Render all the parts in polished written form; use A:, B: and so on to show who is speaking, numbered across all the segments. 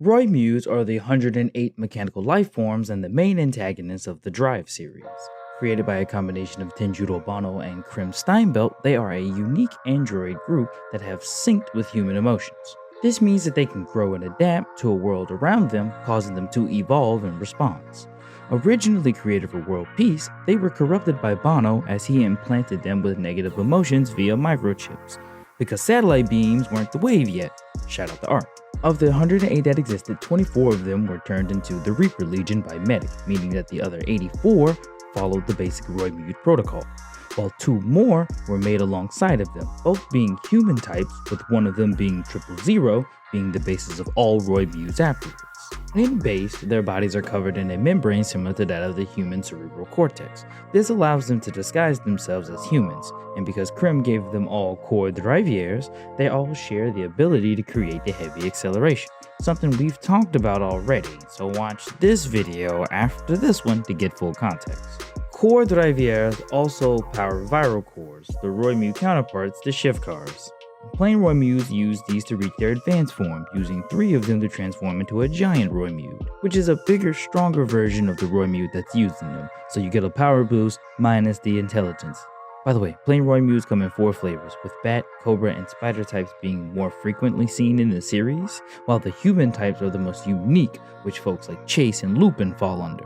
A: Roymudes are the 108 mechanical life forms and the main antagonists of the Drive series. Created by a combination of Tenjuro Bano and Krim Steinbelt, they are a unique android group that have synced with human emotions. This means that they can grow and adapt to a world around them, causing them to evolve in response. Originally created for world peace, they were corrupted by Bano as he implanted them with negative emotions via microchips. Because satellite beams weren't the wave yet. Shout out to Art. Of the 108 that existed, 24 of them were turned into the Reaper Legion by Medic, meaning that the other 84 followed the basic Roidmude protocol, while 2 more were made alongside of them, both being human types, with one of them being 000, being the basis of all Roidmudes afterwards. In base, their bodies are covered in a membrane similar to that of the human cerebral cortex. This allows them to disguise themselves as humans, and because Krim gave them all core driviers, they all share the ability to create the heavy acceleration, something we've talked about already, so watch this video after this one to get full context. Core driviers also power viral cores, the Roymude counterparts, the shift cars. Plain Roymudes use these to reach their advanced form, using 3 of them to transform into a giant Roymude, which is a bigger, stronger version of the Roymude that's using them, so you get a power boost minus the intelligence. By the way, plain Roymudes come in 4 flavors, with Bat, Cobra, and Spider types being more frequently seen in the series, while the human types are the most unique, which folks like Chase and Lupin fall under.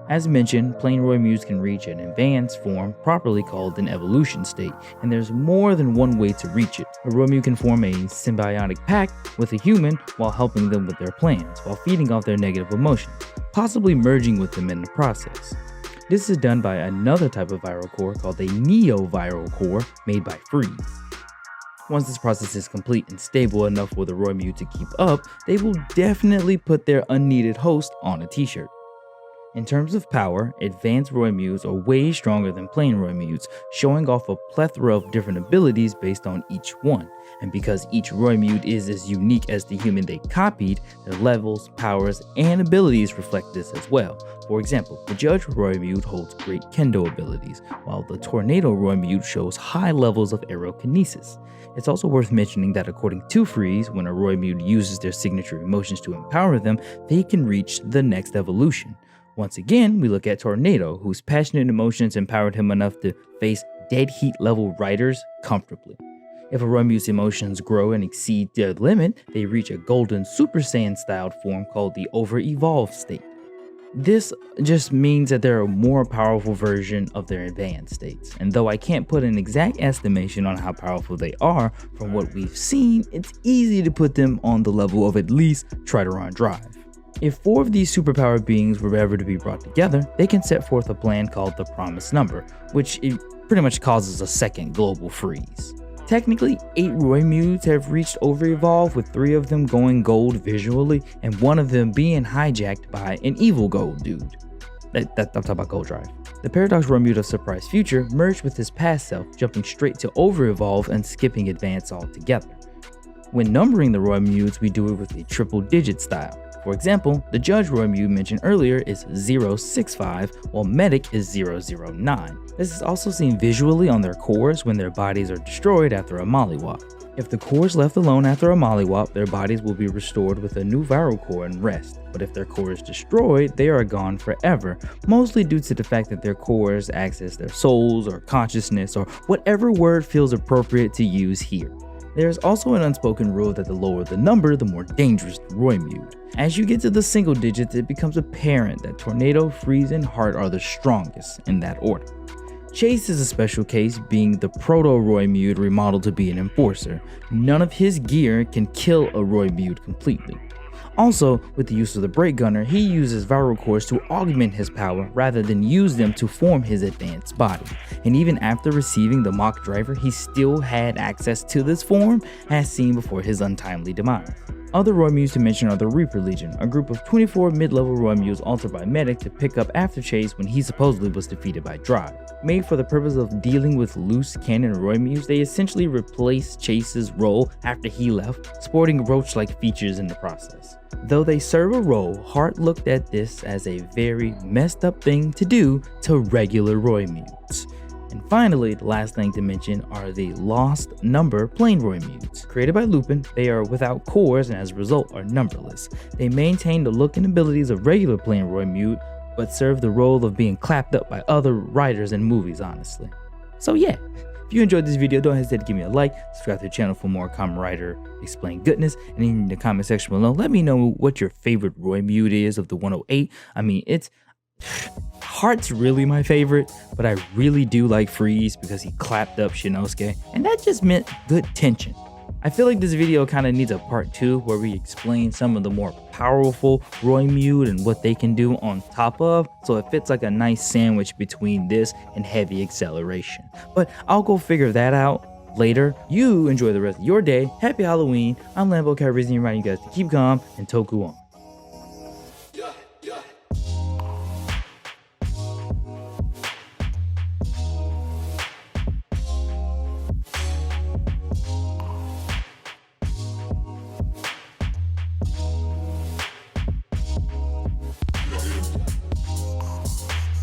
A: As mentioned, plain Roymudes can reach an advanced form, properly called an evolution state, and there's more than one way to reach it. A Roymude can form a symbiotic pact with a human while helping them with their plans, while feeding off their negative emotions, possibly merging with them in the process. This is done by another type of viral core called a neo-viral core made by Freeze. Once this process is complete and stable enough for the Roymude to keep up, they will definitely put their unneeded host on a t-shirt. In terms of power, advanced Roymudes are way stronger than plain Roymudes, showing off a plethora of different abilities based on each one. And because each Roymude is as unique as the human they copied, their levels, powers, and abilities reflect this as well. For example, the Judge Roymude holds great kendo abilities, while the Tornado Roymude shows high levels of aerokinesis. It's also worth mentioning that according to Freeze, when a Roymude uses their signature emotions to empower them, they can reach the next evolution. Once again, we look at Tornado, whose passionate emotions empowered him enough to face dead heat level riders comfortably. If a Roymude's emotions grow and exceed their limit, they reach a golden Super Saiyan styled form called the over-evolved state. This just means that they're a more powerful version of their advanced states, and though I can't put an exact estimation on how powerful they are, from what we've seen, it's easy to put them on the level of at least Trideron Drive. If 4 of these superpowered beings were ever to be brought together, they can set forth a plan called the Promised Number, which pretty much causes a second global freeze. Technically, 8 Roymudes have reached Overevolve, with 3 of them going gold visually, and 1 of them being hijacked by an evil gold dude. I'm talking about Gold Drive. The Paradox Roymude of Surprise Future merged with his past self, jumping straight to Overevolve and skipping Advance altogether. When numbering the Roymudes, we do it with a triple digit style. For example, the Judge Roymude mentioned earlier is 065, while Medic is 009. This is also seen visually on their cores when their bodies are destroyed after a mollywop. If the core is left alone after a mollywop, their bodies will be restored with a new viral core and rest. But if their core is destroyed, they are gone forever, mostly due to the fact that their cores access their souls or consciousness or whatever word feels appropriate to use here. There is also an unspoken rule that the lower the number, the more dangerous the Roymude. As you get to the single digits, it becomes apparent that Tornado, Freeze, and Heart are the strongest in that order. Chase is a special case, being the proto-Roymude remodeled to be an enforcer. None of his gear can kill a Roymude completely. Also, with the use of the Brake Gunner, he uses viral cores to augment his power rather than use them to form his advanced body. And even after receiving the Mach Driver, he still had access to this form, as seen before his untimely demise. Other Roymudes to mention are the Reaper Legion, a group of 24 mid-level Roymudes altered by Medic to pick up after Chase when he supposedly was defeated by Drive. Made for the purpose of dealing with loose cannon Roymudes, they essentially replaced Chase's role after he left, sporting roach-like features in the process. Though they serve a role, Heart looked at this as a very messed up thing to do to regular Roymudes. And finally, the last thing to mention are the lost number plain roymudes. Created by Lupin, they are without cores and as a result are numberless. They maintain the look and abilities of regular plain roymude, but serve the role of being clapped up by other writers and movies, honestly. So yeah, if you enjoyed this video, don't hesitate to give me a like, subscribe to the channel for more Kamen Rider explain goodness, and in the comment section below, let me know what your favorite roymude is of the 108. I mean, Heart's really my favorite, but I really do like Freeze because he clapped up Shinosuke, and that just meant good tension. I feel like this video kind of needs a part 2 where we explain some of the more powerful roymude and what they can do on top of, so it fits like a nice sandwich between this and heavy acceleration. But I'll go figure that out later. You enjoy the rest of your day. Happy Halloween. I'm Lambo Calrissian, reminding you guys to keep calm and Toku on.